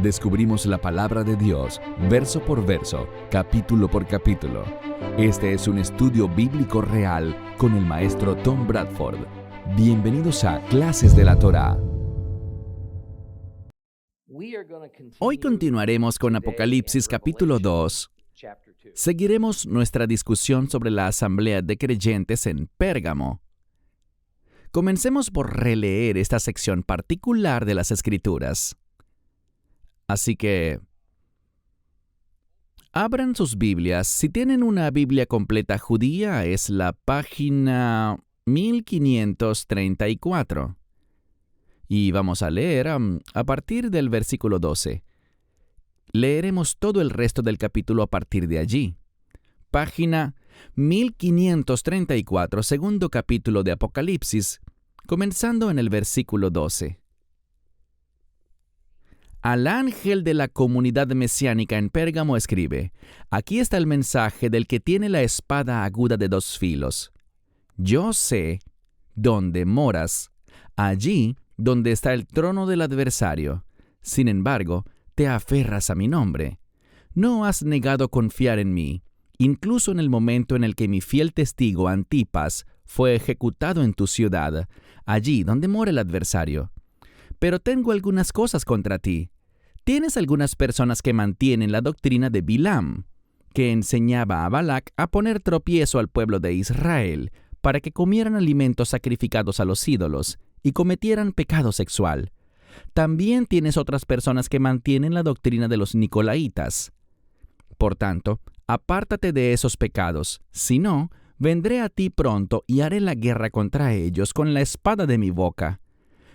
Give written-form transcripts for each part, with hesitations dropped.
descubrimos la palabra de Dios, verso por verso, capítulo por capítulo. Este es un estudio bíblico real con el maestro Tom Bradford. Bienvenidos a Clases de la Torá. Hoy continuaremos con Apocalipsis capítulo 2. Seguiremos nuestra discusión sobre la asamblea de creyentes en Pérgamo. Comencemos por releer esta sección particular de las Escrituras. Así que, abran sus Biblias. Si tienen una Biblia completa judía, es la página 1534. Y vamos a leer a partir del versículo 12. Leeremos todo el resto del capítulo a partir de allí. Página 1534, segundo capítulo de Apocalipsis, comenzando en el versículo 12. Al ángel de la comunidad mesiánica en Pérgamo escribe: Aquí está el mensaje del que tiene la espada aguda de dos filos. Yo sé dónde moras, allí donde está el trono del adversario. Sin embargo, te aferras a mi nombre. No has negado confiar en mí, incluso en el momento en el que mi fiel testigo Antipas fue ejecutado en tu ciudad, allí donde mora el adversario. Pero tengo algunas cosas contra ti. Tienes algunas personas que mantienen la doctrina de Bilam, que enseñaba a Balac a poner tropiezo al pueblo de Israel para que comieran alimentos sacrificados a los ídolos y cometieran pecado sexual. También tienes otras personas que mantienen la doctrina de los Nicolaitas. Por tanto, apártate de esos pecados, si no, vendré a ti pronto y haré la guerra contra ellos con la espada de mi boca.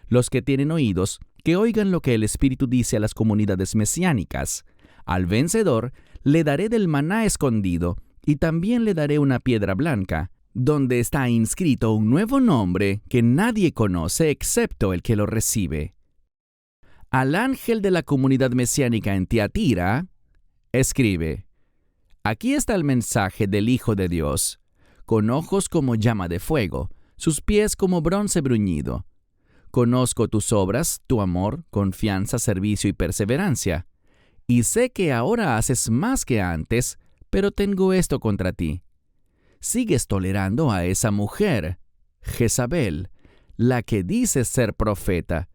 Los que tienen oídos, que oigan lo que el Espíritu dice a las comunidades mesiánicas. Al vencedor le daré del maná escondido, y también le daré una piedra blanca, donde está inscrito un nuevo nombre que nadie conoce excepto el que lo recibe. Al ángel de la comunidad mesiánica en Tiatira, escribe: Aquí está el mensaje del Hijo de Dios, con ojos como llama de fuego, sus pies como bronce bruñido. Conozco tus obras, tu amor, confianza, servicio y perseverancia. Y sé que ahora haces más que antes, pero tengo esto contra ti. Sigues tolerando a esa mujer, Jezabel, la que dice ser profeta,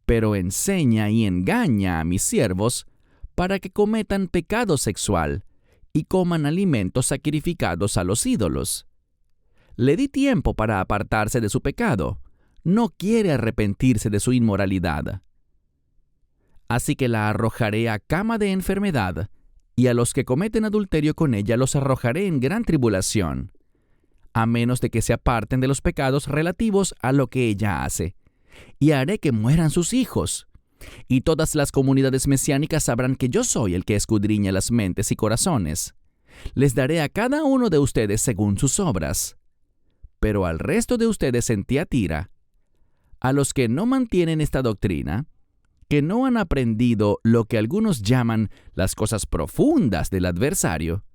pero enseña y engaña a mis siervos para que cometan pecado sexual y coman alimentos sacrificados a los ídolos. Le di tiempo para apartarse de su pecado. No quiere arrepentirse de su inmoralidad. Así que la arrojaré a cama de enfermedad, y a los que cometen adulterio con ella los arrojaré en gran tribulación, a menos de que se aparten de los pecados relativos a lo que ella hace, y haré que mueran sus hijos. Y todas las comunidades mesiánicas sabrán que yo soy el que escudriña las mentes y corazones. Les daré a cada uno de ustedes según sus obras. Pero al resto de ustedes en Tiatira, a los que no mantienen esta doctrina, que no han aprendido lo que algunos llaman las cosas profundas del adversario,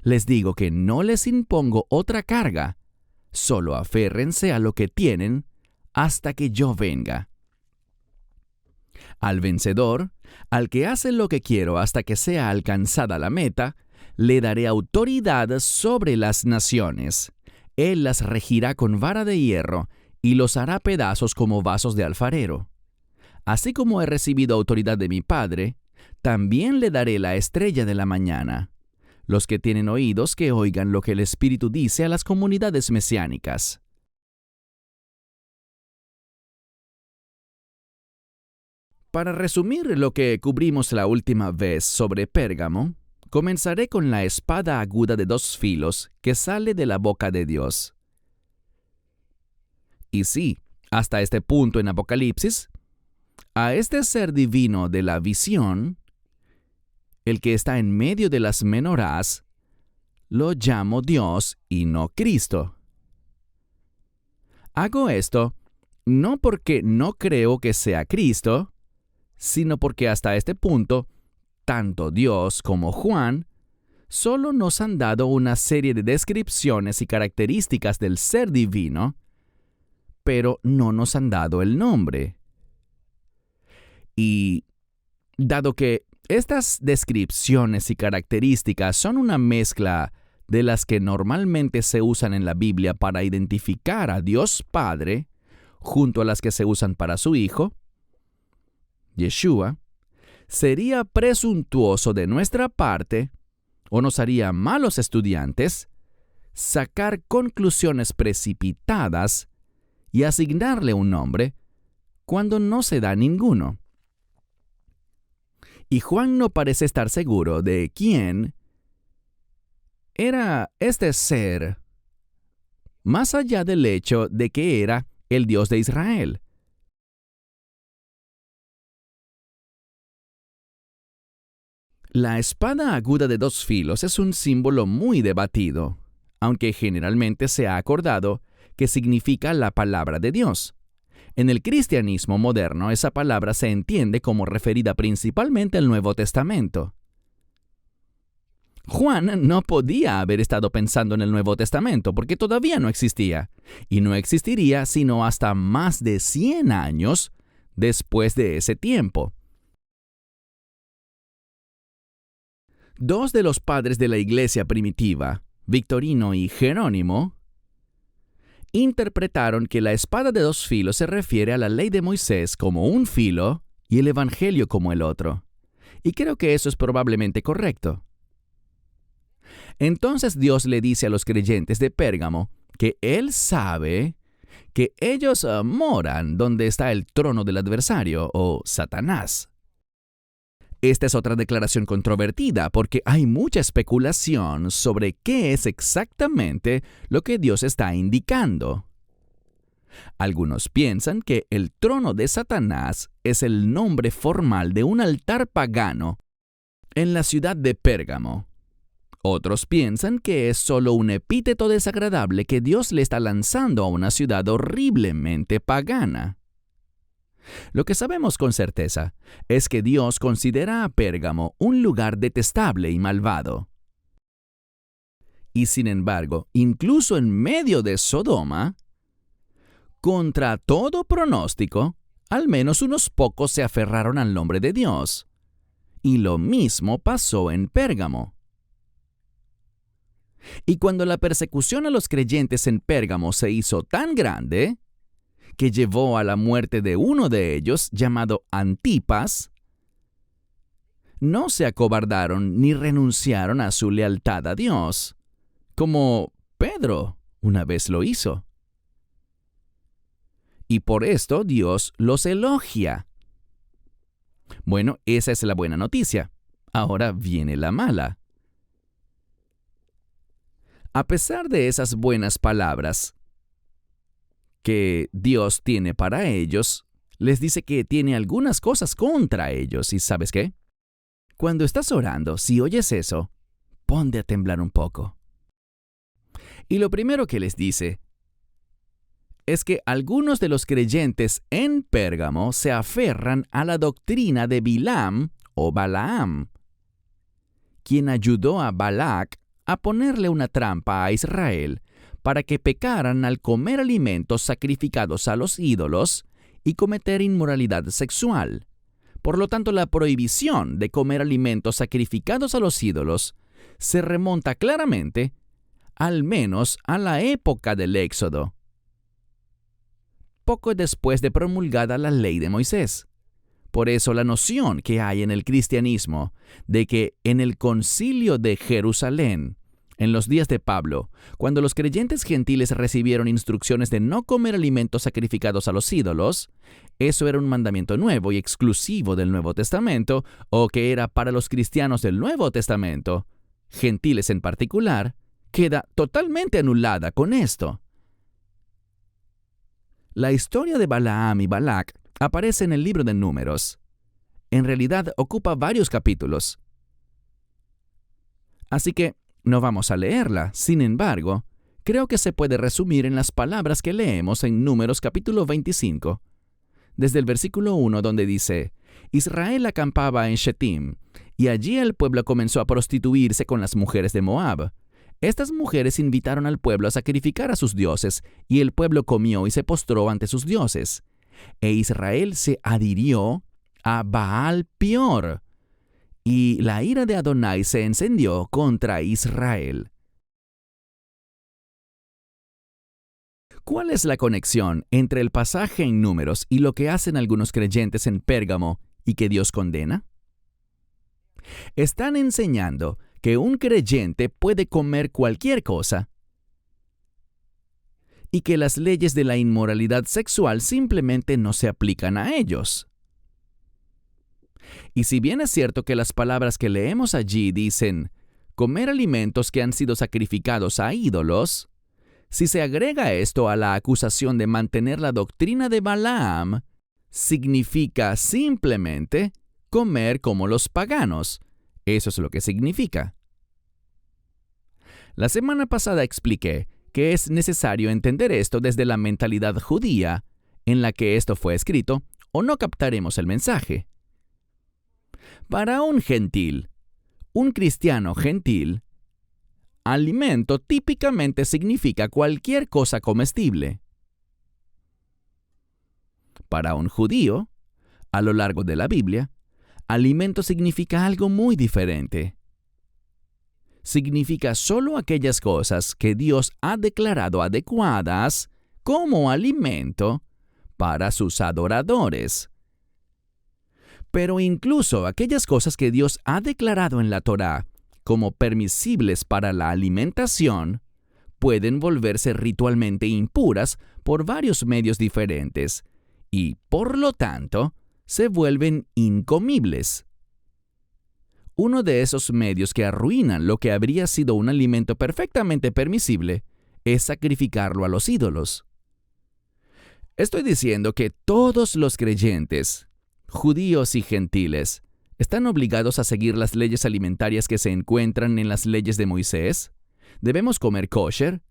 les digo que no les impongo otra carga, solo aférrense a lo que tienen hasta que yo venga. Al vencedor, al que hace lo que quiero hasta que sea alcanzada la meta, le daré autoridad sobre las naciones. Él las regirá con vara de hierro y los hará pedazos como vasos de alfarero. Así como he recibido autoridad de mi Padre, también le daré la estrella de la mañana. Los que tienen oídos que oigan lo que el Espíritu dice a las comunidades mesiánicas. Para resumir lo que cubrimos la última vez sobre Pérgamo, comenzaré con la espada aguda de dos filos que sale de la boca de Dios. Y sí, hasta este punto en Apocalipsis, a este ser divino de la visión, el que está en medio de las menorás, lo llamo Dios y no Cristo. Hago esto no porque no creo que sea Cristo, sino porque hasta este punto, tanto Dios como Juan solo nos han dado una serie de descripciones y características del ser divino, pero no nos han dado el nombre. Y Dado que estas descripciones y características son una mezcla de las que normalmente se usan en la Biblia para identificar a Dios Padre, junto a las que se usan para su Hijo, Yeshua, sería presuntuoso de nuestra parte, o nos haría malos estudiantes, sacar conclusiones precipitadas y asignarle un nombre cuando no se da ninguno. Y Juan no parece estar seguro de quién era este ser, más allá del hecho de que era el Dios de Israel. La espada aguda de dos filos es un símbolo muy debatido, aunque generalmente se ha acordado que significa la palabra de Dios. En el cristianismo moderno, esa palabra se entiende como referida principalmente al Nuevo Testamento. Juan no podía haber estado pensando en el Nuevo Testamento porque todavía no existía, y no existiría sino hasta más de 100 años después de ese tiempo. Dos de los padres de la iglesia primitiva, Victorino y Jerónimo, interpretaron que la espada de dos filos se refiere a la ley de Moisés como un filo y el Evangelio como el otro. Y creo que eso es probablemente correcto. Entonces Dios le dice a los creyentes de Pérgamo que Él sabe que ellos moran donde está el trono del adversario, o Satanás. Esta es otra declaración controvertida porque hay mucha especulación sobre qué es exactamente lo que Dios está indicando. Algunos piensan que el trono de Satanás es el nombre formal de un altar pagano en la ciudad de Pérgamo. Otros piensan que es solo un epíteto desagradable que Dios le está lanzando a una ciudad horriblemente pagana. Lo que sabemos con certeza es que Dios considera a Pérgamo un lugar detestable y malvado. Y sin embargo, incluso en medio de Sodoma, contra todo pronóstico, al menos unos pocos se aferraron al nombre de Dios. Y lo mismo pasó en Pérgamo. Y cuando la persecución a los creyentes en Pérgamo se hizo tan grande, que llevó a la muerte de uno de ellos, llamado Antipas, no se acobardaron ni renunciaron a su lealtad a Dios, como Pedro una vez lo hizo. Y por esto Dios los elogia. Bueno, esa es la buena noticia. Ahora viene la mala. A pesar de esas buenas palabras que Dios tiene para ellos, les dice que tiene algunas cosas contra ellos. ¿Y sabes qué? Cuando estás orando, si oyes eso, ponte a temblar un poco. Y lo primero que les dice es que algunos de los creyentes en Pérgamo se aferran a la doctrina de Bilam o Balaam, quien ayudó a Balac a ponerle una trampa a Israel para que pecaran al comer alimentos sacrificados a los ídolos y cometer inmoralidad sexual. Por lo tanto, la prohibición de comer alimentos sacrificados a los ídolos se remonta claramente, al menos a la época del Éxodo, poco después de promulgada la ley de Moisés. Por eso la noción que hay en el cristianismo de que en el concilio de Jerusalén, en los días de Pablo, cuando los creyentes gentiles recibieron instrucciones de no comer alimentos sacrificados a los ídolos, eso era un mandamiento nuevo y exclusivo del Nuevo Testamento, o que era para los cristianos del Nuevo Testamento, gentiles en particular, queda totalmente anulada con esto. La historia de Balaam y Balac aparece en el libro de Números. En realidad ocupa varios capítulos. Así que no vamos a leerla. Sin embargo, creo que se puede resumir en las palabras que leemos en Números capítulo 25, desde el versículo 1, donde dice: Israel acampaba en Shetim, y allí el pueblo comenzó a prostituirse con las mujeres de Moab. Estas mujeres invitaron al pueblo a sacrificar a sus dioses, y el pueblo comió y se postró ante sus dioses. E Israel se adhirió a Baal Peor, y la ira de Adonai se encendió contra Israel. ¿Cuál es la conexión entre el pasaje en Números y lo que hacen algunos creyentes en Pérgamo y que Dios condena? Están enseñando que un creyente puede comer cualquier cosa y que las leyes de la inmoralidad sexual simplemente no se aplican a ellos. Y si bien es cierto que las palabras que leemos allí dicen comer alimentos que han sido sacrificados a ídolos, si se agrega esto a la acusación de mantener la doctrina de Balaam, significa simplemente comer como los paganos. Eso es lo que significa. La semana pasada expliqué que es necesario entender esto desde la mentalidad judía en la que esto fue escrito, o no captaremos el mensaje. Para un gentil, un cristiano gentil, alimento típicamente significa cualquier cosa comestible. Para un judío, a lo largo de la Biblia, alimento significa algo muy diferente. Significa solo aquellas cosas que Dios ha declarado adecuadas como alimento para sus adoradores. Pero incluso aquellas cosas que Dios ha declarado en la Torá como permisibles para la alimentación, pueden volverse ritualmente impuras por varios medios diferentes y, por lo tanto, se vuelven incomibles. Uno de esos medios que arruinan lo que habría sido un alimento perfectamente permisible es sacrificarlo a los ídolos. Estoy diciendo que todos los creyentes, judíos y gentiles, ¿están obligados a seguir las leyes alimentarias que se encuentran en las leyes de Moisés? ¿Debemos comer kosher?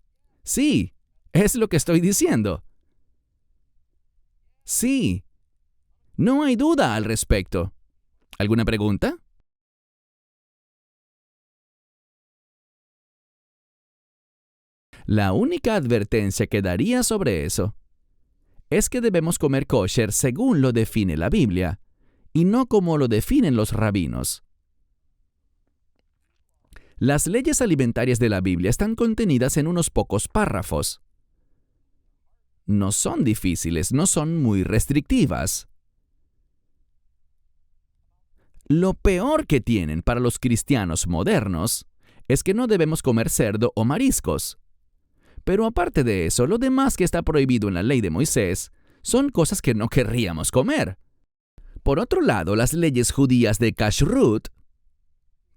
Sí, es lo que estoy diciendo. Sí, no hay duda al respecto. ¿Alguna pregunta? La única advertencia que daría sobre eso es que debemos comer kosher según lo define la Biblia, y no como lo definen los rabinos. Las leyes alimentarias de la Biblia están contenidas en unos pocos párrafos. No son difíciles, no son muy restrictivas. Lo peor que tienen para los cristianos modernos es que no debemos comer cerdo o mariscos. Pero aparte de eso, lo demás que está prohibido en la ley de Moisés son cosas que no querríamos comer. Por otro lado, las leyes judías de Kashrut,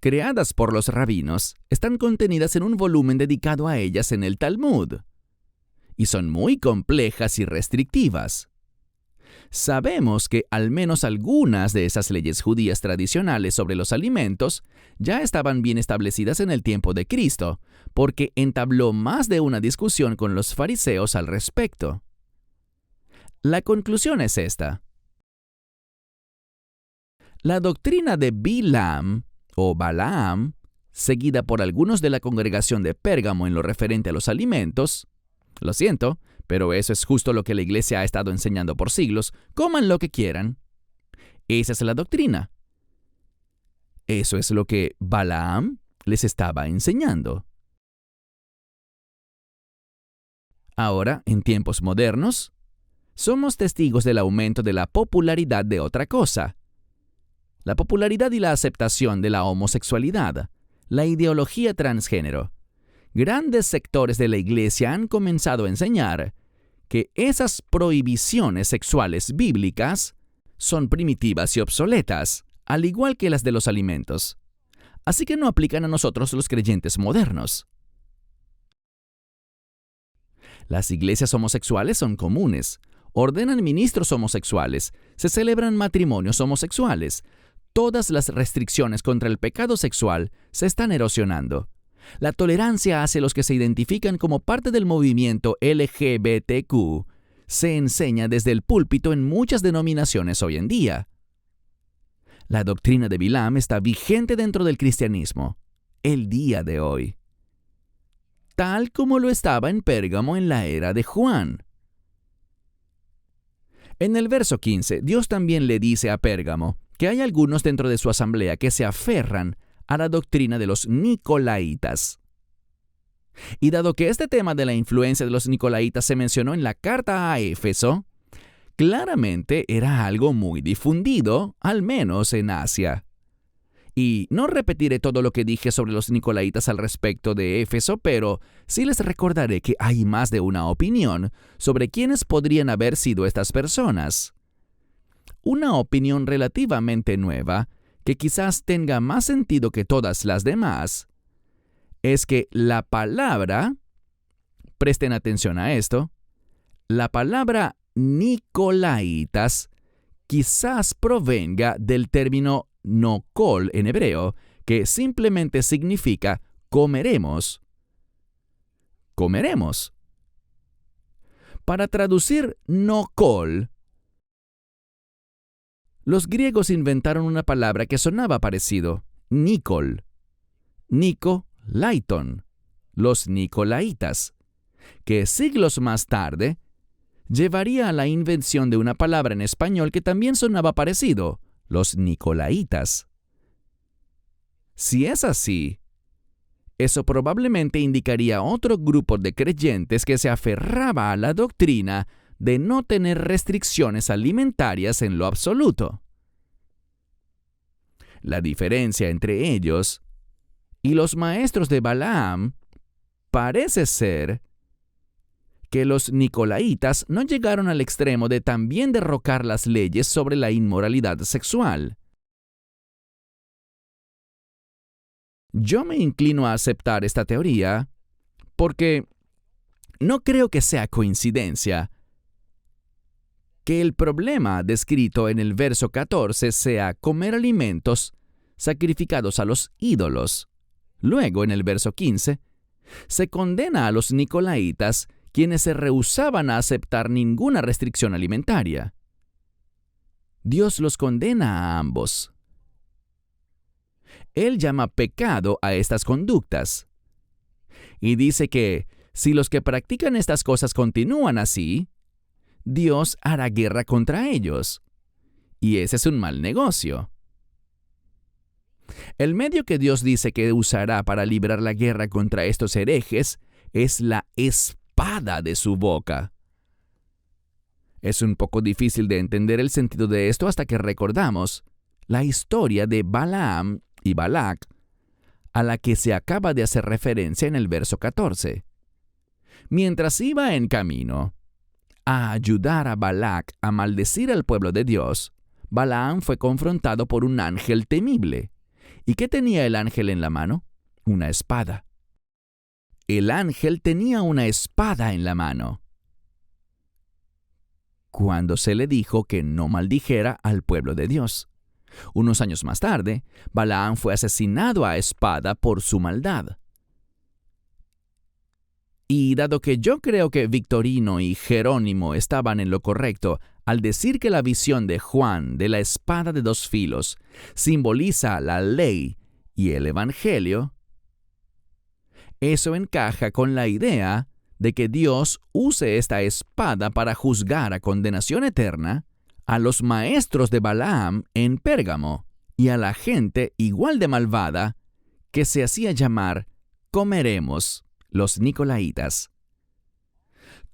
creadas por los rabinos, están contenidas en un volumen dedicado a ellas en el Talmud, y son muy complejas y restrictivas. Sabemos que al menos algunas de esas leyes judías tradicionales sobre los alimentos ya estaban bien establecidas en el tiempo de Cristo, porque entabló más de una discusión con los fariseos al respecto. La conclusión es esta. La doctrina de Bilam o Balaam, seguida por algunos de la congregación de Pérgamo en lo referente a los alimentos, lo siento, pero eso es justo lo que la iglesia ha estado enseñando por siglos, coman lo que quieran. Esa es la doctrina. Eso es lo que Balaam les estaba enseñando. Ahora, en tiempos modernos, somos testigos del aumento de la popularidad de otra cosa. La popularidad y la aceptación de la homosexualidad, la ideología transgénero. Grandes sectores de la iglesia han comenzado a enseñar que esas prohibiciones sexuales bíblicas son primitivas y obsoletas, al igual que las de los alimentos. Así que no aplican a nosotros los creyentes modernos. Las iglesias homosexuales son comunes, ordenan ministros homosexuales, se celebran matrimonios homosexuales. Todas las restricciones contra el pecado sexual se están erosionando. La tolerancia hacia los que se identifican como parte del movimiento LGBTQ se enseña desde el púlpito en muchas denominaciones hoy en día. La doctrina de Bilam está vigente dentro del cristianismo, el día de hoy, tal como lo estaba en Pérgamo en la era de Juan. En el verso 15, Dios también le dice a Pérgamo que hay algunos dentro de su asamblea que se aferran a la doctrina de los nicolaitas. Y dado que este tema de la influencia de los nicolaitas se mencionó en la carta a Éfeso, claramente era algo muy difundido, al menos en Asia. Y no repetiré todo lo que dije sobre los nicolaitas al respecto de Éfeso, pero sí les recordaré que hay más de una opinión sobre quiénes podrían haber sido estas personas. Una opinión relativamente nueva, que quizás tenga más sentido que todas las demás, es que la palabra, presten atención a esto, la palabra nicolaitas quizás provenga del término nokol en hebreo, que simplemente significa comeremos. Comeremos. Para traducir nokol, los griegos inventaron una palabra que sonaba parecido, nikol. Nicolaiton, los nicolaitas, que siglos más tarde llevaría a la invención de una palabra en español que también sonaba parecido, los nicolaitas. Si es así, eso probablemente indicaría otro grupo de creyentes que se aferraba a la doctrina de no tener restricciones alimentarias en lo absoluto. La diferencia entre ellos y los maestros de Balaam parece ser que los nicolaitas no llegaron al extremo de también derrocar las leyes sobre la inmoralidad sexual. Yo me inclino a aceptar esta teoría porque no creo que sea coincidencia que el problema descrito en el verso 14 sea comer alimentos sacrificados a los ídolos. Luego, en el verso 15, se condena a los nicolaitas, quienes se rehusaban a aceptar ninguna restricción alimentaria. Dios los condena a ambos. Él llama pecado a estas conductas. Y dice que, si los que practican estas cosas continúan así, Dios hará guerra contra ellos. Y ese es un mal negocio. El medio que Dios dice que usará para librar la guerra contra estos herejes es la espada de su boca. Es un poco difícil de entender el sentido de esto hasta que recordamos la historia de Balaam y Balac, a la que se acaba de hacer referencia en el verso 14. Mientras iba en camino a ayudar a Balac a maldecir al pueblo de Dios, Balaam fue confrontado por un ángel temible. ¿Y qué tenía el ángel en la mano? Una espada. El ángel tenía una espada en la mano cuando se le dijo que no maldijera al pueblo de Dios. Unos años más tarde, Balaam fue asesinado a espada por su maldad. Y dado que yo creo que Victorino y Jerónimo estaban en lo correcto al decir que la visión de Juan de la espada de dos filos simboliza la ley y el evangelio, eso encaja con la idea de que Dios use esta espada para juzgar a condenación eterna a los maestros de Balaam en Pérgamo y a la gente igual de malvada que se hacía llamar comeremos, los nicolaitas.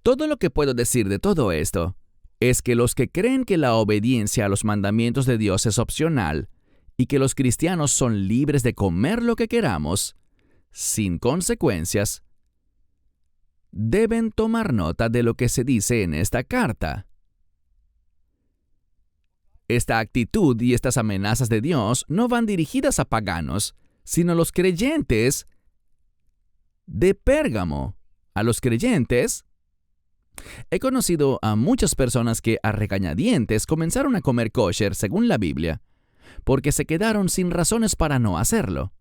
Todo lo que puedo decir de todo esto es que los que creen que la obediencia a los mandamientos de Dios es opcional y que los cristianos son libres de comer lo que queramos, sin consecuencias, deben tomar nota de lo que se dice en esta carta. Esta actitud y estas amenazas de Dios no van dirigidas a paganos, sino a los creyentes de Pérgamo. A los creyentes. He conocido a muchas personas que a regañadientes comenzaron a comer kosher según la Biblia, porque se quedaron sin razones para no hacerlo.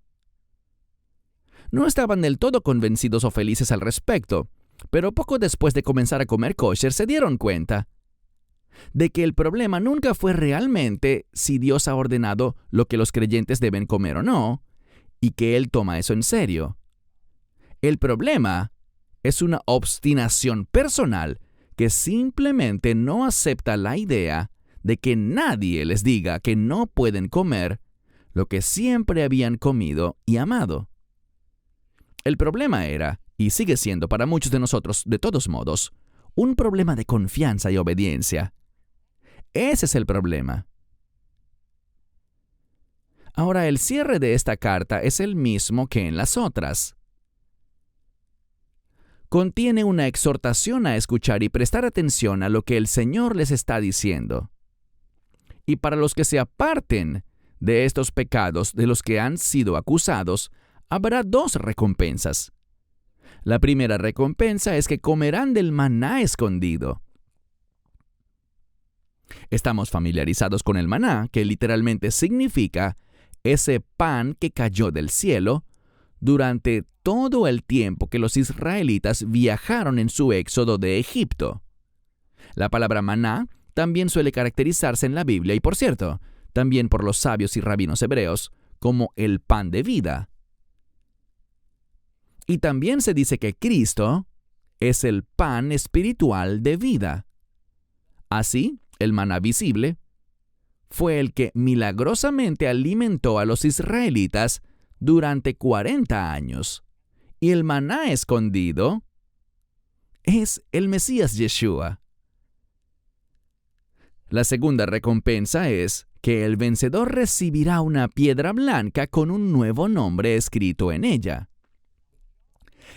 No estaban del todo convencidos o felices al respecto, pero poco después de comenzar a comer kosher se dieron cuenta de que el problema nunca fue realmente si Dios ha ordenado lo que los creyentes deben comer o no, y que Él toma eso en serio. El problema es una obstinación personal que simplemente no acepta la idea de que nadie les diga que no pueden comer lo que siempre habían comido y amado. El problema era, y sigue siendo para muchos de nosotros de todos modos, un problema de confianza y obediencia. Ese es el problema. Ahora, el cierre de esta carta es el mismo que en las otras. Contiene una exhortación a escuchar y prestar atención a lo que el Señor les está diciendo. Y para los que se aparten de estos pecados de los que han sido acusados, habrá dos recompensas. La primera recompensa es que comerán del maná escondido. Estamos familiarizados con el maná, que literalmente significa ese pan que cayó del cielo durante todo el tiempo que los israelitas viajaron en su éxodo de Egipto. La palabra maná también suele caracterizarse en la Biblia y, por cierto, también por los sabios y rabinos hebreos, como el pan de vida. Y también se dice que Cristo es el pan espiritual de vida. Así, el maná visible fue el que milagrosamente alimentó a los israelitas durante 40 años. Y el maná escondido es el Mesías Yeshua. La segunda recompensa es que el vencedor recibirá una piedra blanca con un nuevo nombre escrito en ella.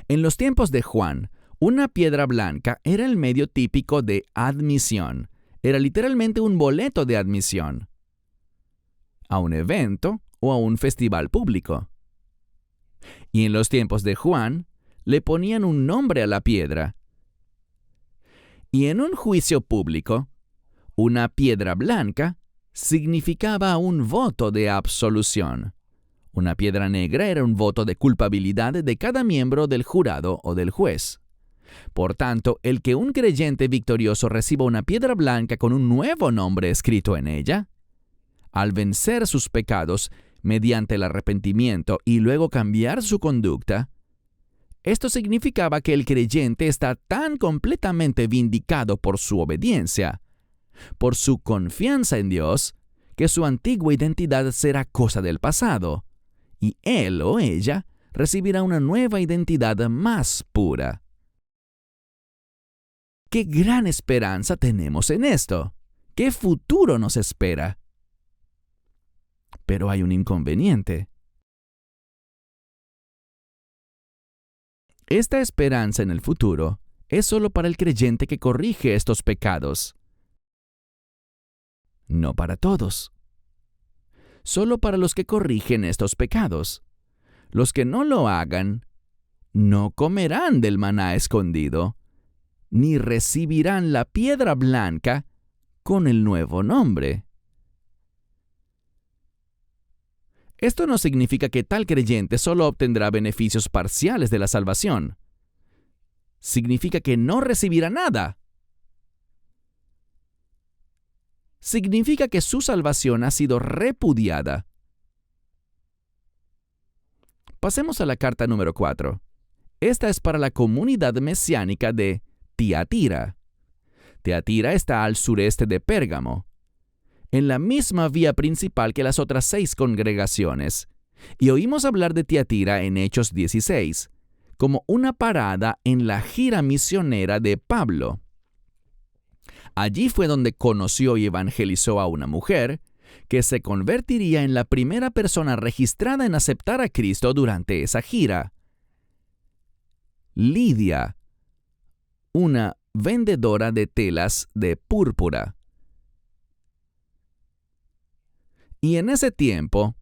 En los tiempos de Juan, una piedra blanca era el medio típico de admisión. Era literalmente un boleto de admisión a un evento o a un festival público. Y en los tiempos de Juan, le ponían un nombre a la piedra. Y en un juicio público, una piedra blanca significaba un voto de absolución. Una piedra negra era un voto de culpabilidad de cada miembro del jurado o del juez. Por tanto, el que un creyente victorioso reciba una piedra blanca con un nuevo nombre escrito en ella, al vencer sus pecados mediante el arrepentimiento y luego cambiar su conducta, esto significaba que el creyente está tan completamente vindicado por su obediencia, por su confianza en Dios, que su antigua identidad será cosa del pasado, y él o ella recibirá una nueva identidad más pura. ¡Qué gran esperanza tenemos en esto! ¿Qué futuro nos espera? Pero hay un inconveniente. Esta esperanza en el futuro es solo para el creyente que corrige estos pecados. No para todos. Solo para los que corrigen estos pecados. Los que no lo hagan, no comerán del maná escondido, ni recibirán la piedra blanca con el nuevo nombre. Esto no significa que tal creyente solo obtendrá beneficios parciales de la salvación. Significa que no recibirá nada. Significa que su salvación ha sido repudiada. Pasemos a la carta número 4. Esta es para la comunidad mesiánica de Tiatira. Tiatira está al sureste de Pérgamo, en la misma vía principal que las otras 6 congregaciones, y oímos hablar de Tiatira en Hechos 16, como una parada en la gira misionera de Pablo. Allí fue donde conoció y evangelizó a una mujer que se convertiría en la primera persona registrada en aceptar a Cristo durante esa gira. Lidia, una vendedora de telas de púrpura. Y en ese tiempo,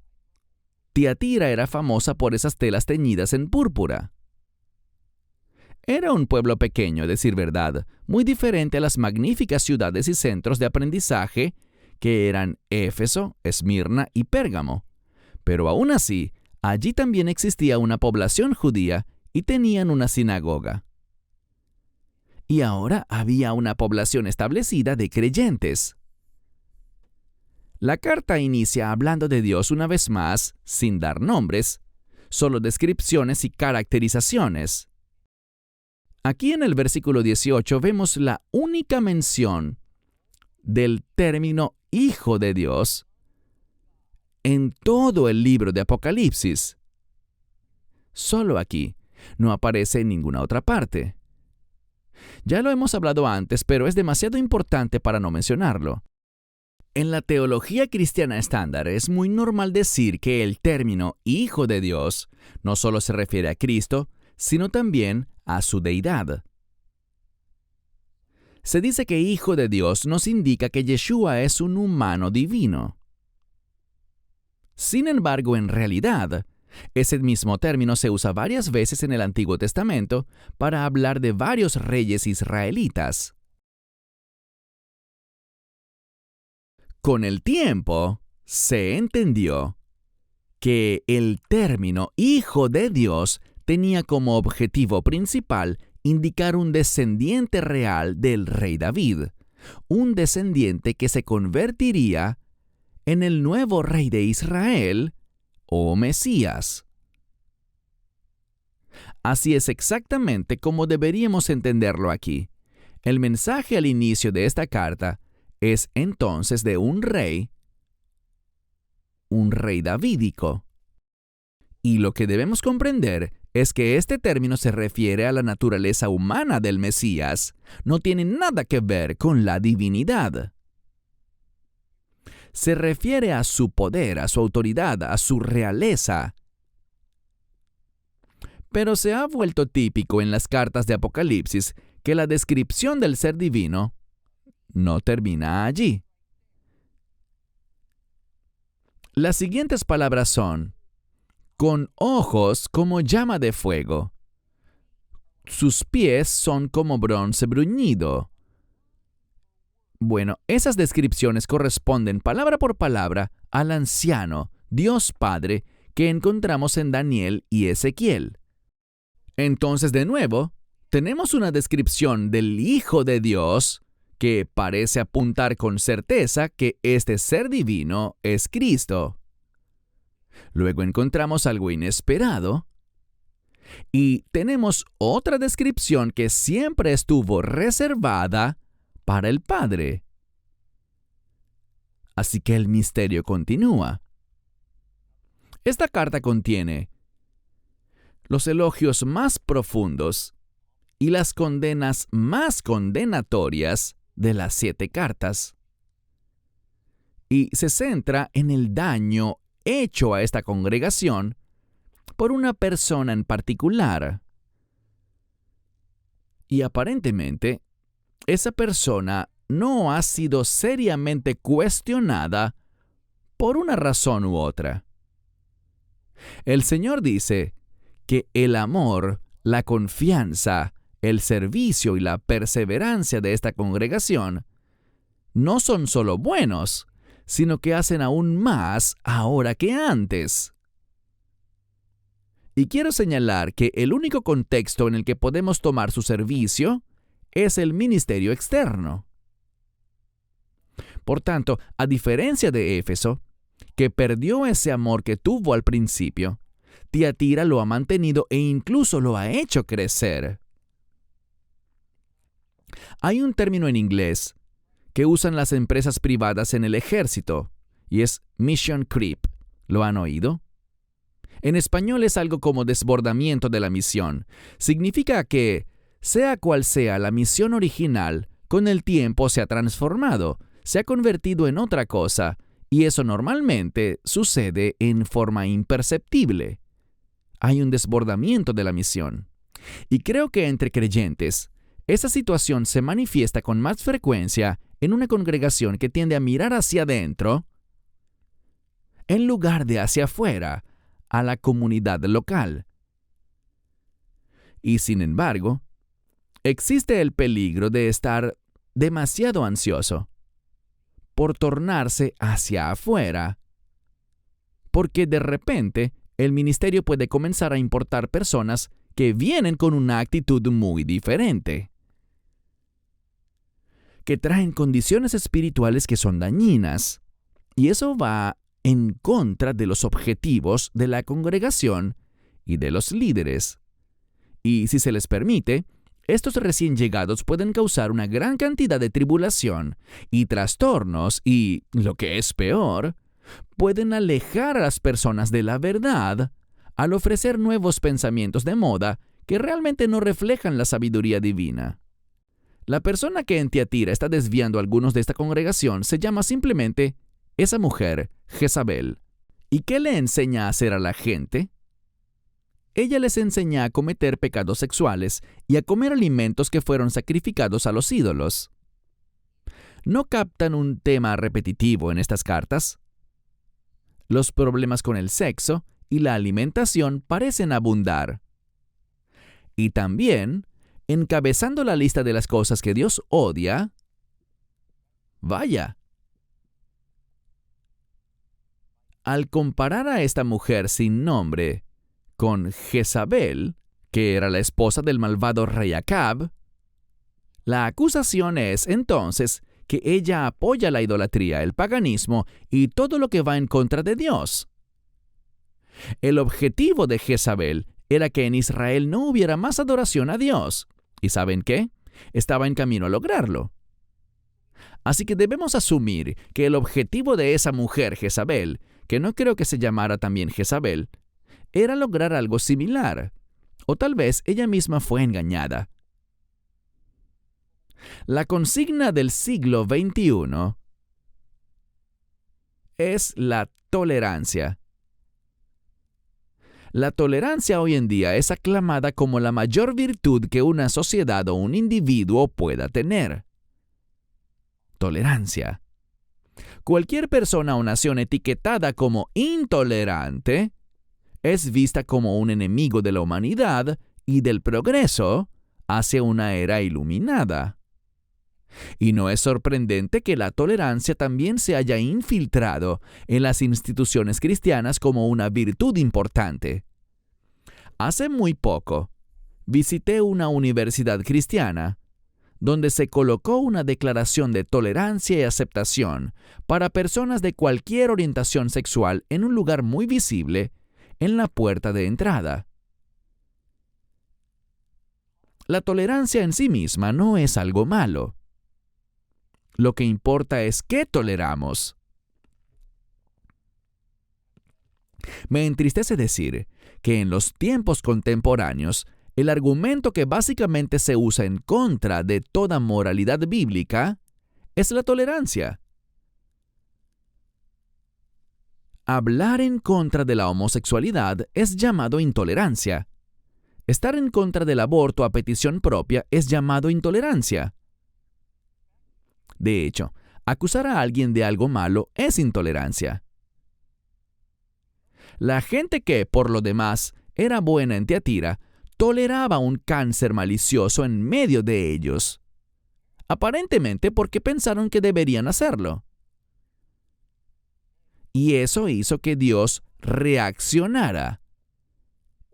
Tiatira era famosa por esas telas teñidas en púrpura. Era un pueblo pequeño, a decir verdad, muy diferente a las magníficas ciudades y centros de aprendizaje que eran Éfeso, Esmirna y Pérgamo. Pero aún así, allí también existía una población judía y tenían una sinagoga. Y ahora había una población establecida de creyentes. La carta inicia hablando de Dios una vez más, sin dar nombres, solo descripciones y caracterizaciones. Aquí en el versículo 18 vemos la única mención del término Hijo de Dios en todo el libro de Apocalipsis. Solo aquí, no aparece en ninguna otra parte. Ya lo hemos hablado antes, pero es demasiado importante para no mencionarlo. En la teología cristiana estándar es muy normal decir que el término Hijo de Dios no solo se refiere a Cristo, sino también a su deidad. Se dice que Hijo de Dios nos indica que Yeshua es un humano divino. Sin embargo, en realidad, ese mismo término se usa varias veces en el Antiguo Testamento para hablar de varios reyes israelitas. Con el tiempo, se entendió que el término Hijo de Dios tenía como objetivo principal indicar un descendiente real del rey David, un descendiente que se convertiría en el nuevo rey de Israel o Mesías. Así es exactamente como deberíamos entenderlo aquí. El mensaje al inicio de esta carta es entonces de un rey davídico. Y lo que debemos comprender es que este término se refiere a la naturaleza humana del Mesías, no tiene nada que ver con la divinidad. Se refiere a su poder, a su autoridad, a su realeza. Pero se ha vuelto típico en las cartas de Apocalipsis que la descripción del ser divino no termina allí. Las siguientes palabras son: con ojos como llama de fuego. Sus pies son como bronce bruñido. Bueno, esas descripciones corresponden palabra por palabra al anciano, Dios Padre, que encontramos en Daniel y Ezequiel. Entonces, de nuevo, tenemos una descripción del Hijo de Dios que parece apuntar con certeza que este ser divino es Cristo. Luego encontramos algo inesperado y tenemos otra descripción que siempre estuvo reservada para el Padre. Así que el misterio continúa. Esta carta contiene los elogios más profundos y las condenas más condenatorias de las 7 cartas. Y se centra en el daño hecho a esta congregación por una persona en particular. Y aparentemente, esa persona no ha sido seriamente cuestionada por una razón u otra. El Señor dice que el amor, la confianza, el servicio y la perseverancia de esta congregación no son solo buenos, sino que hacen aún más ahora que antes. Y quiero señalar que el único contexto en el que podemos tomar su servicio es el ministerio externo. Por tanto, a diferencia de Éfeso, que perdió ese amor que tuvo al principio, Tiatira lo ha mantenido e incluso lo ha hecho crecer. Hay un término en inglés que usan las empresas privadas en el ejército, y es mission creep. ¿Lo han oído? En español es algo como desbordamiento de la misión. Significa que, sea cual sea la misión original, con el tiempo se ha transformado, se ha convertido en otra cosa, y eso normalmente sucede en forma imperceptible. Hay un desbordamiento de la misión. Y creo que entre creyentes, esa situación se manifiesta con más frecuencia en una congregación que tiende a mirar hacia adentro en lugar de hacia afuera, a la comunidad local. Y sin embargo, existe el peligro de estar demasiado ansioso por tornarse hacia afuera, porque de repente el ministerio puede comenzar a importar personas que vienen con una actitud muy diferente, que traen condiciones espirituales que son dañinas, y eso va en contra de los objetivos de la congregación y de los líderes. Y si se les permite, Estos recién llegados pueden causar una gran cantidad de tribulación y trastornos y, lo que es peor, pueden alejar a las personas de la verdad al ofrecer nuevos pensamientos de moda que realmente no reflejan la sabiduría divina. La persona que en Tiatira está desviando a algunos de esta congregación se llama simplemente esa mujer, Jezabel. ¿Y qué le enseña a hacer a la gente? Ella les enseña a cometer pecados sexuales y a comer alimentos que fueron sacrificados a los ídolos. ¿No captan un tema repetitivo en estas cartas? Los problemas con el sexo y la alimentación parecen abundar. Y también, encabezando la lista de las cosas que Dios odia, vaya. Al comparar a esta mujer sin nombre con Jezabel, que era la esposa del malvado rey Acab, la acusación es, entonces, que ella apoya la idolatría, el paganismo y todo lo que va en contra de Dios. El objetivo de Jezabel era que en Israel no hubiera más adoración a Dios. ¿Y saben qué? Estaba en camino a lograrlo. Así que debemos asumir que el objetivo de esa mujer Jezabel, que no creo que se llamara también Jezabel, era lograr algo similar. O tal vez ella misma fue engañada. La consigna del siglo XXI es la tolerancia. La tolerancia hoy en día es aclamada como la mayor virtud que una sociedad o un individuo pueda tener. Tolerancia. Cualquier persona o nación etiquetada como intolerante es vista como un enemigo de la humanidad y del progreso hacia una era iluminada. Y no es sorprendente que la tolerancia también se haya infiltrado en las instituciones cristianas como una virtud importante. Hace muy poco, visité una universidad cristiana donde se colocó una declaración de tolerancia y aceptación para personas de cualquier orientación sexual en un lugar muy visible en la puerta de entrada. La tolerancia en sí misma no es algo malo. Lo que importa es qué toleramos. Me entristece decir que en los tiempos contemporáneos, el argumento que básicamente se usa en contra de toda moralidad bíblica es la tolerancia. Hablar en contra de la homosexualidad es llamado intolerancia. Estar en contra del aborto a petición propia es llamado intolerancia. De hecho, acusar a alguien de algo malo es intolerancia. La gente que, por lo demás, era buena en Tiatira, toleraba un cáncer malicioso en medio de ellos, aparentemente porque pensaron que deberían hacerlo. Y eso hizo que Dios reaccionara,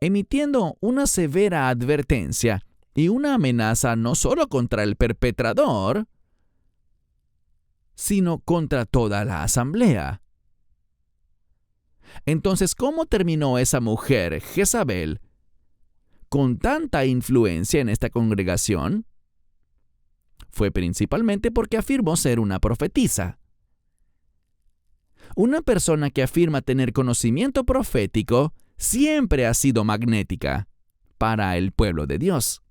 emitiendo una severa advertencia y una amenaza no solo contra el perpetrador, sino contra toda la asamblea. Entonces, ¿cómo terminó esa mujer, Jezabel, con tanta influencia en esta congregación? Fue principalmente porque afirmó ser una profetisa. Una persona que afirma tener conocimiento profético siempre ha sido magnética para el pueblo de Dios.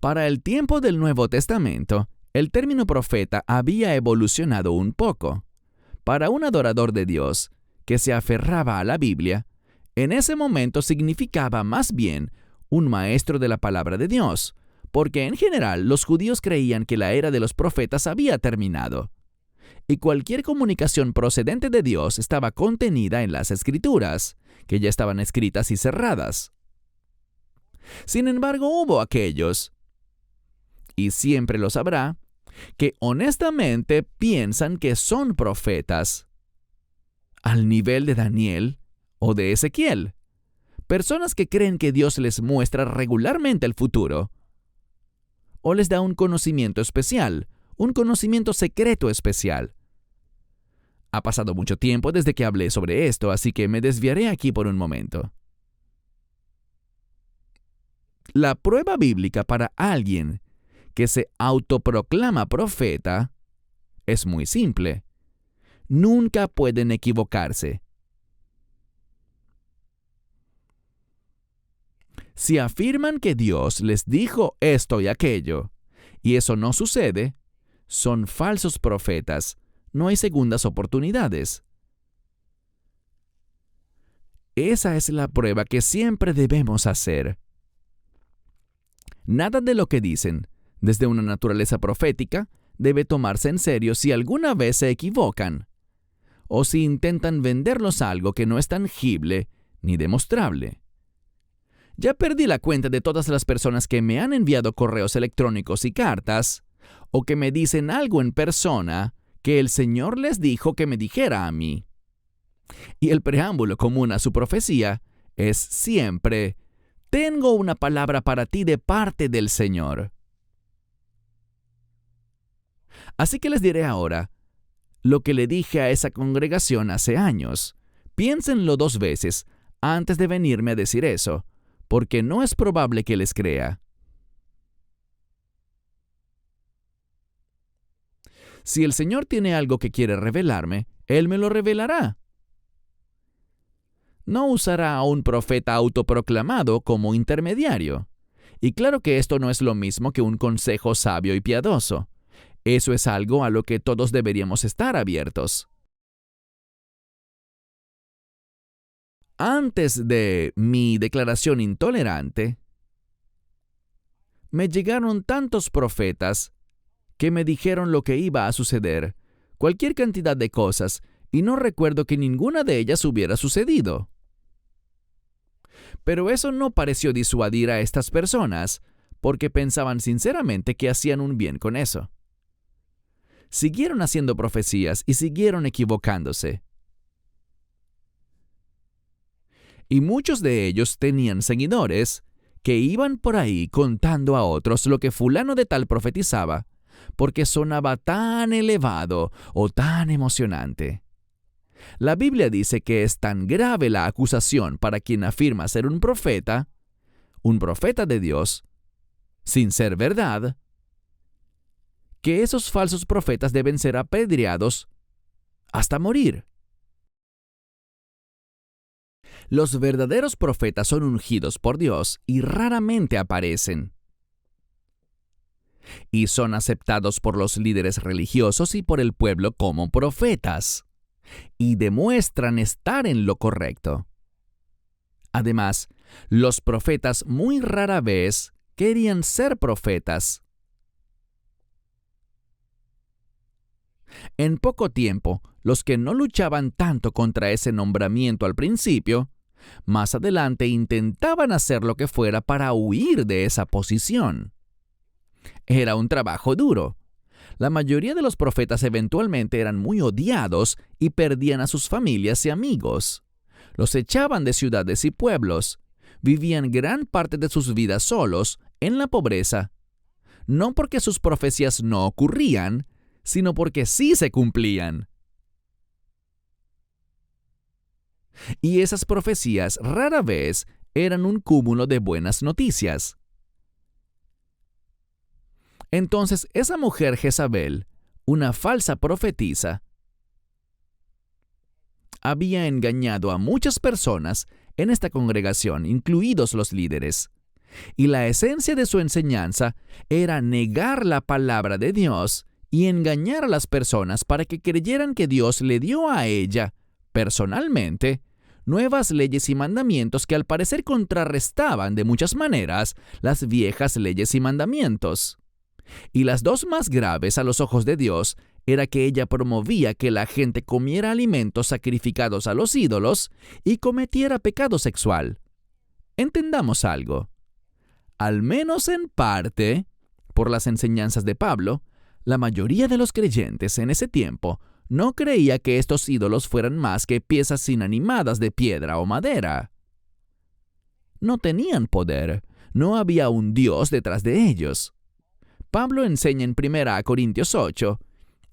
Para el tiempo del Nuevo Testamento, el término profeta había evolucionado un poco. Para un adorador de Dios que se aferraba a la Biblia, en ese momento significaba más bien un maestro de la palabra de Dios, porque en general los judíos creían que la era de los profetas había terminado, y cualquier comunicación procedente de Dios estaba contenida en las Escrituras, que ya estaban escritas y cerradas. Sin embargo, hubo aquellos, y siempre los habrá, que honestamente piensan que son profetas, al nivel de Daniel o de Ezequiel. Personas que creen que Dios les muestra regularmente el futuro, o les da un conocimiento especial, un conocimiento secreto especial. Ha pasado mucho tiempo desde que hablé sobre esto, así que me desviaré aquí por un momento. La prueba bíblica para alguien que se autoproclama profeta es muy simple. Nunca pueden equivocarse. Si afirman que Dios les dijo esto y aquello, y eso no sucede, son falsos profetas. No hay segundas oportunidades. Esa es la prueba que siempre debemos hacer. Nada de lo que dicen, desde una naturaleza profética, debe tomarse en serio si alguna vez se equivocan, o si intentan vendernos algo que no es tangible ni demostrable. Ya perdí la cuenta de todas las personas que me han enviado correos electrónicos y cartas, o que me dicen algo en persona que el Señor les dijo que me dijera a mí. Y el preámbulo común a su profecía es siempre: tengo una palabra para ti de parte del Señor. Así que les diré ahora lo que le dije a esa congregación hace años. Piénsenlo 2 veces antes de venirme a decir eso, porque no es probable que les crea. Si el Señor tiene algo que quiere revelarme, Él me lo revelará. No usará a un profeta autoproclamado como intermediario. Y claro que esto no es lo mismo que un consejo sabio y piadoso. Eso es algo a lo que todos deberíamos estar abiertos. Antes de mi declaración intolerante, me llegaron tantos profetas que me dijeron lo que iba a suceder, cualquier cantidad de cosas, y no recuerdo que ninguna de ellas hubiera sucedido. Pero eso no pareció disuadir a estas personas, porque pensaban sinceramente que hacían un bien con eso. Siguieron haciendo profecías y siguieron equivocándose. Y muchos de ellos tenían seguidores que iban por ahí contando a otros lo que fulano de tal profetizaba, porque sonaba tan elevado o tan emocionante. La Biblia dice que es tan grave la acusación para quien afirma ser un profeta de Dios, sin ser verdad, que esos falsos profetas deben ser apedreados hasta morir. Los verdaderos profetas son ungidos por Dios y raramente aparecen. Y son aceptados por los líderes religiosos y por el pueblo como profetas, y demuestran estar en lo correcto. Además, los profetas muy rara vez querían ser profetas. En poco tiempo, los que no luchaban tanto contra ese nombramiento al principio, más adelante intentaban hacer lo que fuera para huir de esa posición. Era un trabajo duro. La mayoría de los profetas eventualmente eran muy odiados y perdían a sus familias y amigos. Los echaban de ciudades y pueblos. Vivían gran parte de sus vidas solos, en la pobreza. No porque sus profecías no ocurrían, sino porque sí se cumplían. Y esas profecías rara vez eran un cúmulo de buenas noticias. Entonces esa mujer Jezabel, una falsa profetisa, había engañado a muchas personas en esta congregación, incluidos los líderes. Y la esencia de su enseñanza era negar la palabra de Dios y engañar a las personas para que creyeran que Dios le dio a ella, personalmente, nuevas leyes y mandamientos que al parecer contrarrestaban de muchas maneras las viejas leyes y mandamientos. Y las dos más graves a los ojos de Dios era que ella promovía que la gente comiera alimentos sacrificados a los ídolos y cometiera pecado sexual. Entendamos algo. Al menos en parte, por las enseñanzas de Pablo, la mayoría de los creyentes en ese tiempo no creía que estos ídolos fueran más que piezas inanimadas de piedra o madera. No tenían poder, no había un Dios detrás de ellos. Pablo enseña en 1 Corintios 8,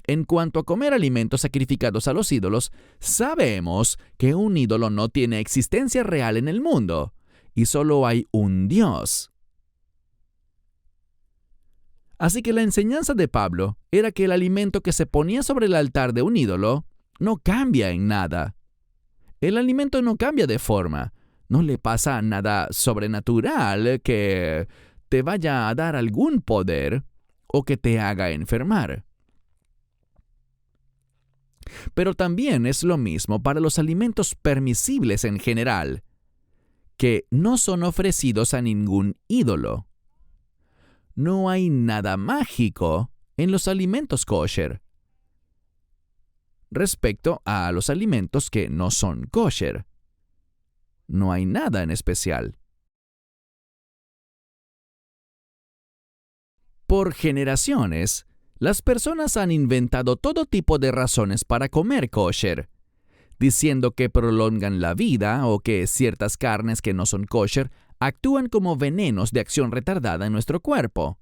en cuanto a comer alimentos sacrificados a los ídolos, sabemos que un ídolo no tiene existencia real en el mundo, y solo hay un Dios. Así que la enseñanza de Pablo era que el alimento que se ponía sobre el altar de un ídolo no cambia en nada. El alimento no cambia de forma. No le pasa nada sobrenatural que te vaya a dar algún poder o que te haga enfermar. Pero también es lo mismo para los alimentos permisibles en general, que no son ofrecidos a ningún ídolo. No hay nada mágico en los alimentos kosher respecto a los alimentos que no son kosher. No hay nada en especial. Por generaciones, las personas han inventado todo tipo de razones para comer kosher, diciendo que prolongan la vida o que ciertas carnes que no son kosher actúan como venenos de acción retardada en nuestro cuerpo,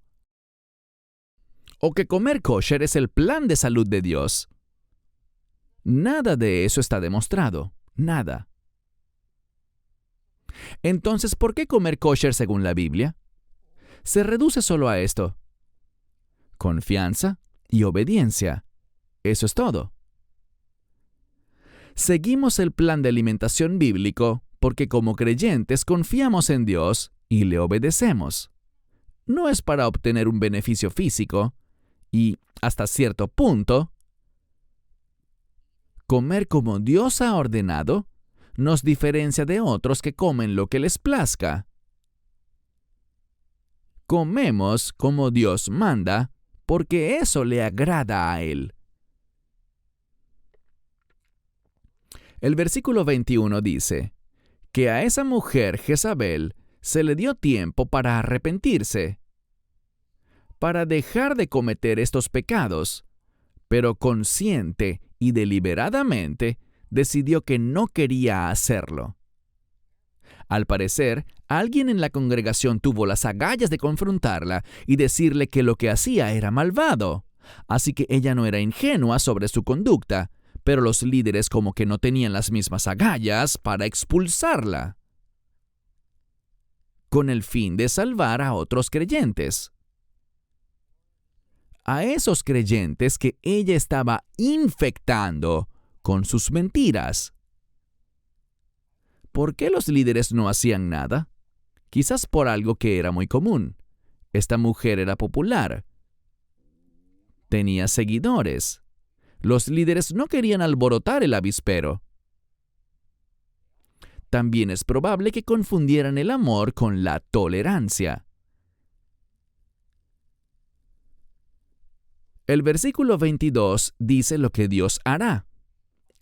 o que comer kosher es el plan de salud de Dios. Nada de eso está demostrado, nada. Entonces, ¿por qué comer kosher según la Biblia? Se reduce solo a esto: confianza y obediencia. Eso es todo. Seguimos el plan de alimentación bíblico porque como creyentes confiamos en Dios y le obedecemos. No es para obtener un beneficio físico y, hasta cierto punto, comer como Dios ha ordenado nos diferencia de otros que comen lo que les plazca. Comemos como Dios manda porque eso le agrada a Él. El versículo 21 dice que a esa mujer Jezabel se le dio tiempo para arrepentirse, para dejar de cometer estos pecados, pero consciente y deliberadamente decidió que no quería hacerlo. Al parecer, alguien en la congregación tuvo las agallas de confrontarla y decirle que lo que hacía era malvado, así que ella no era ingenua sobre su conducta, pero los líderes como que no tenían las mismas agallas para expulsarla, con el fin de salvar a otros creyentes. A esos creyentes que ella estaba infectando con sus mentiras. ¿Por qué los líderes no hacían nada? Quizás por algo que era muy común. Esta mujer era popular. Tenía seguidores. Los líderes no querían alborotar el avispero. También es probable que confundieran el amor con la tolerancia. El versículo 22 dice lo que Dios hará.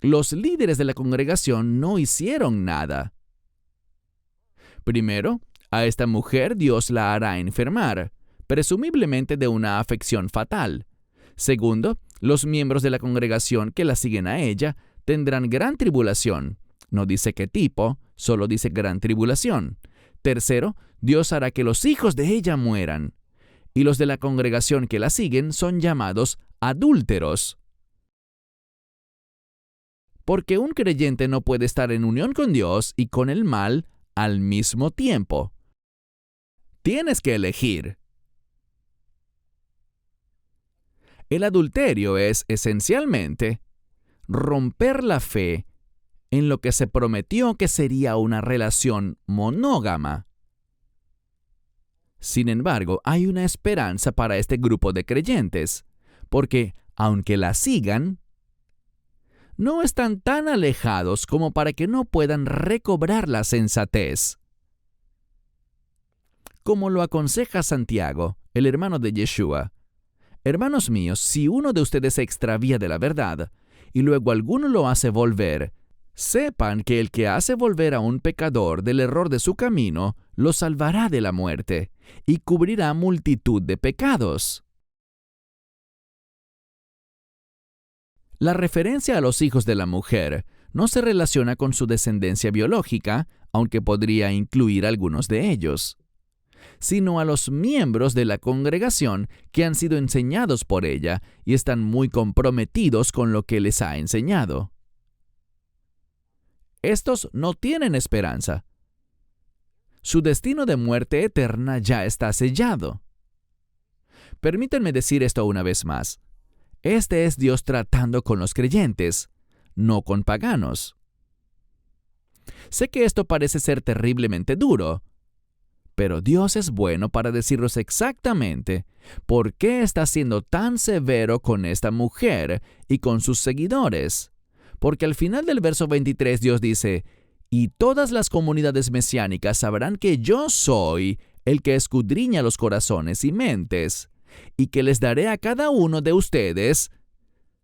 Los líderes de la congregación no hicieron nada. Primero, a esta mujer Dios la hará enfermar, presumiblemente de una afección fatal. Segundo, los miembros de la congregación que la siguen a ella tendrán gran tribulación. No dice qué tipo, solo dice gran tribulación. Tercero, Dios hará que los hijos de ella mueran. Y los de la congregación que la siguen son llamados adúlteros. Porque un creyente no puede estar en unión con Dios y con el mal al mismo tiempo. Tienes que elegir. El adulterio es esencialmente romper la fe en lo que se prometió que sería una relación monógama. Sin embargo, hay una esperanza para este grupo de creyentes, porque aunque la sigan, no están tan alejados como para que no puedan recobrar la sensatez. Como lo aconseja Santiago, el hermano de Yeshua: hermanos míos, si uno de ustedes se extravía de la verdad, y luego alguno lo hace volver, sepan que el que hace volver a un pecador del error de su camino, lo salvará de la muerte, y cubrirá multitud de pecados. La referencia a los hijos de la mujer no se relaciona con su descendencia biológica, aunque podría incluir algunos de ellos, sino a los miembros de la congregación que han sido enseñados por ella y están muy comprometidos con lo que les ha enseñado. Estos no tienen esperanza. Su destino de muerte eterna ya está sellado. Permítanme decir esto una vez más. Este es Dios tratando con los creyentes, no con paganos. Sé que esto parece ser terriblemente duro, pero Dios es bueno para decirnos exactamente por qué está siendo tan severo con esta mujer y con sus seguidores. Porque al final del verso 23 Dios dice, «Y todas las comunidades mesiánicas sabrán que yo soy el que escudriña los corazones y mentes, y que les daré a cada uno de ustedes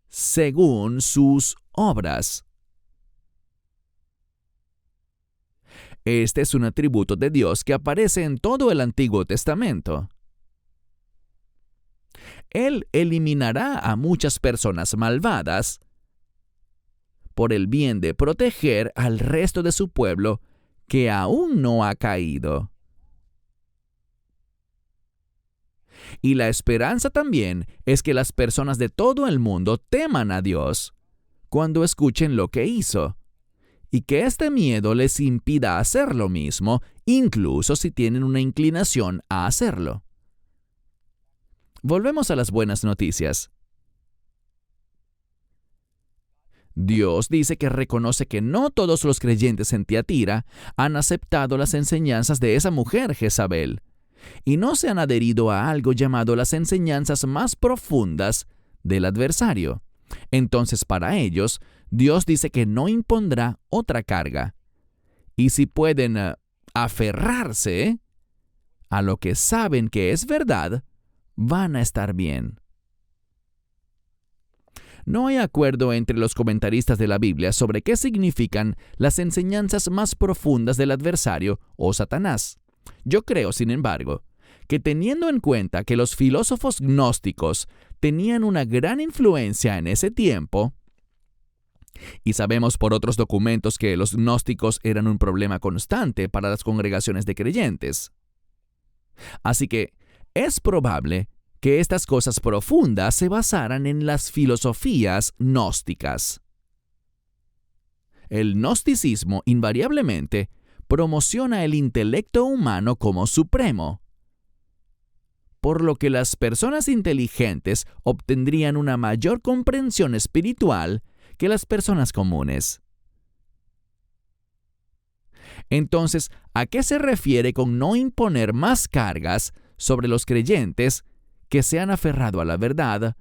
según sus obras». Este es un atributo de Dios que aparece en todo el Antiguo Testamento. Él eliminará a muchas personas malvadas por el bien de proteger al resto de su pueblo que aún no ha caído. Y la esperanza también es que las personas de todo el mundo teman a Dios cuando escuchen lo que hizo, y que este miedo les impida hacer lo mismo, incluso si tienen una inclinación a hacerlo. Volvemos a las buenas noticias. Dios dice que reconoce que no todos los creyentes en Tiatira han aceptado las enseñanzas de esa mujer Jezabel, y no se han adherido a algo llamado las enseñanzas más profundas del adversario. Entonces, para ellos, Dios dice que no impondrá otra carga. Y si pueden aferrarse a lo que saben que es verdad, van a estar bien. No hay acuerdo entre los comentaristas de la Biblia sobre qué significan las enseñanzas más profundas del adversario o Satanás. Yo creo, sin embargo, que teniendo en cuenta que los filósofos gnósticos tenían una gran influencia en ese tiempo, y sabemos por otros documentos que los gnósticos eran un problema constante para las congregaciones de creyentes. Así que es probable que estas cosas profundas se basaran en las filosofías gnósticas. El gnosticismo invariablemente promociona el intelecto humano como supremo, por lo que las personas inteligentes obtendrían una mayor comprensión espiritual que las personas comunes. Entonces, ¿a qué se refiere con no imponer más cargas sobre los creyentes que se han aferrado a la verdad,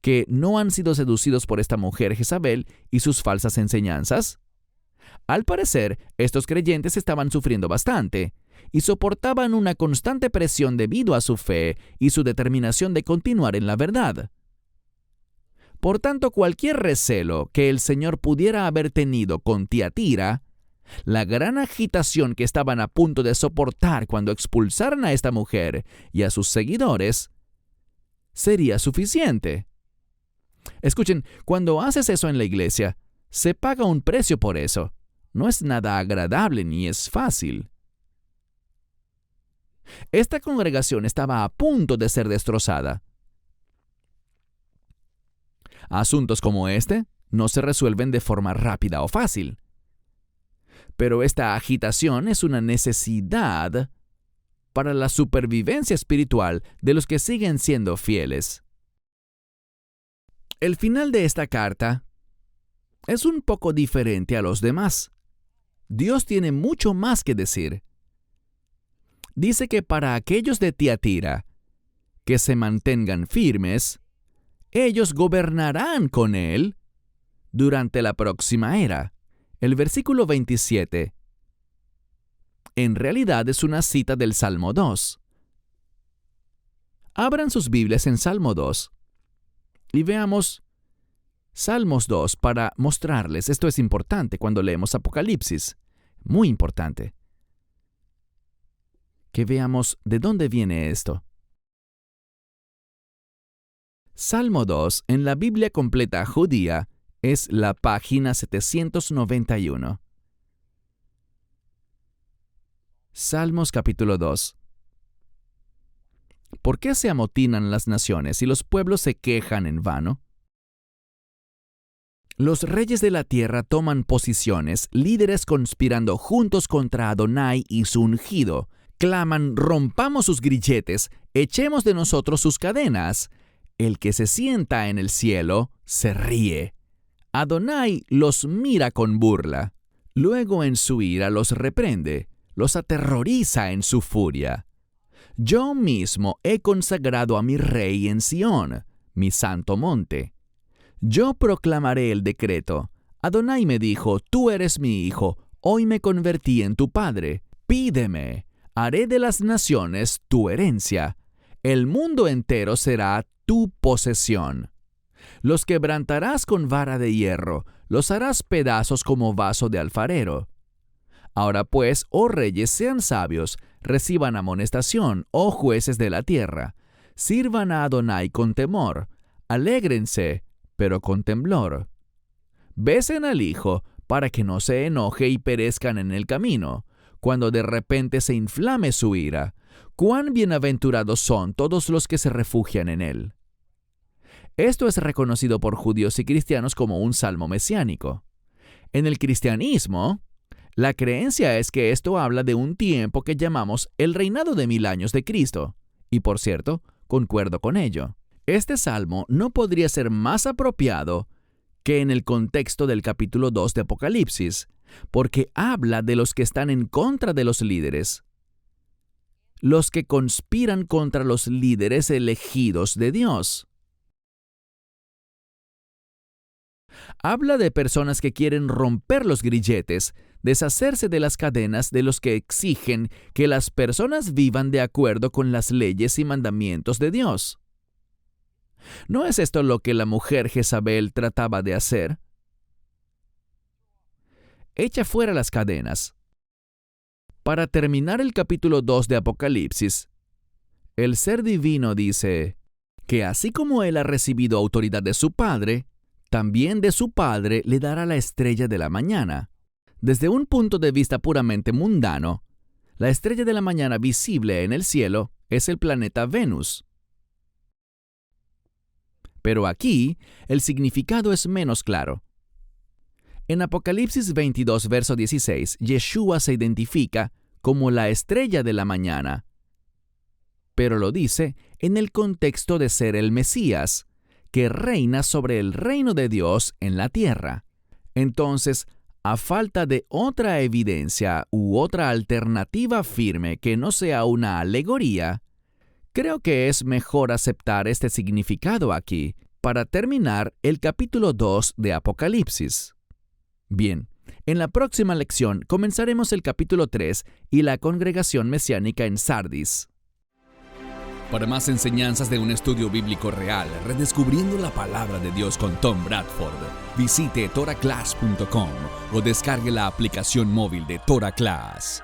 que no han sido seducidos por esta mujer Jezabel y sus falsas enseñanzas? Al parecer, estos creyentes estaban sufriendo bastante y soportaban una constante presión debido a su fe y su determinación de continuar en la verdad. Por tanto, cualquier recelo que el Señor pudiera haber tenido con Tiatira, la gran agitación que estaban a punto de soportar cuando expulsaran a esta mujer y a sus seguidores, sería suficiente. Escuchen, cuando haces eso en la iglesia, se paga un precio por eso. No es nada agradable ni es fácil. Esta congregación estaba a punto de ser destrozada. Asuntos como este no se resuelven de forma rápida o fácil. Pero esta agitación es una necesidad para la supervivencia espiritual de los que siguen siendo fieles. El final de esta carta es un poco diferente a los demás. Dios tiene mucho más que decir. Dice que para aquellos de Tiatira que se mantengan firmes, ellos gobernarán con él durante la próxima era. El versículo 27 en realidad es una cita del Salmo 2. Abran sus Biblias en Salmo 2 y veamos Salmos 2 para mostrarles. Esto es importante cuando leemos Apocalipsis. Muy importante. Que veamos de dónde viene esto. Salmo 2 en la Biblia completa judía es la página 791. Salmos capítulo 2. ¿Por qué se amotinan las naciones y los pueblos se quejan en vano? Los reyes de la tierra toman posiciones, líderes conspirando juntos contra Adonai y su ungido, claman: rompamos sus grilletes, echemos de nosotros sus cadenas. El que se sienta en el cielo se ríe. Adonai los mira con burla. Luego en su ira los reprende, los aterroriza en su furia. Yo mismo he consagrado a mi rey en Sión, mi santo monte. Yo proclamaré el decreto. Adonai me dijo: tú eres mi hijo, hoy me convertí en tu padre. Pídeme, haré de las naciones tu herencia. El mundo entero será tu posesión. Los quebrantarás con vara de hierro, los harás pedazos como vaso de alfarero. Ahora pues, oh reyes, sean sabios, reciban amonestación, oh jueces de la tierra. Sirvan a Adonai con temor, alégrense, pero con temblor. Besen al Hijo, para que no se enoje y perezcan en el camino, cuando de repente se inflame su ira. Cuán bienaventurados son todos los que se refugian en él. Esto es reconocido por judíos y cristianos como un salmo mesiánico. En el cristianismo, la creencia es que esto habla de un tiempo que llamamos el reinado de 1000 años de Cristo. Y por cierto, concuerdo con ello. Este salmo no podría ser más apropiado que en el contexto del capítulo 2 de Apocalipsis, porque habla de los que están en contra de los líderes, los que conspiran contra los líderes elegidos de Dios. Habla de personas que quieren romper los grilletes, deshacerse de las cadenas de los que exigen que las personas vivan de acuerdo con las leyes y mandamientos de Dios. ¿No es esto lo que la mujer Jezabel trataba de hacer? Echa fuera las cadenas. Para terminar el capítulo 2 de Apocalipsis, el ser divino dice que así como él ha recibido autoridad de su Padre, también de su Padre le dará la estrella de la mañana. Desde un punto de vista puramente mundano, la estrella de la mañana visible en el cielo es el planeta Venus. Pero aquí, el significado es menos claro. En Apocalipsis 22, verso 16, Yeshua se identifica como la estrella de la mañana, pero lo dice en el contexto de ser el Mesías, que reina sobre el reino de Dios en la tierra. Entonces, a falta de otra evidencia u otra alternativa firme que no sea una alegoría, creo que es mejor aceptar este significado aquí para terminar el capítulo 2 de Apocalipsis. Bien, en la próxima lección comenzaremos el capítulo 3 y la congregación mesiánica en Sardis. Para más enseñanzas de un estudio bíblico real, redescubriendo la palabra de Dios con Tom Bradford, visite toraclass.com o descargue la aplicación móvil de TorahClass.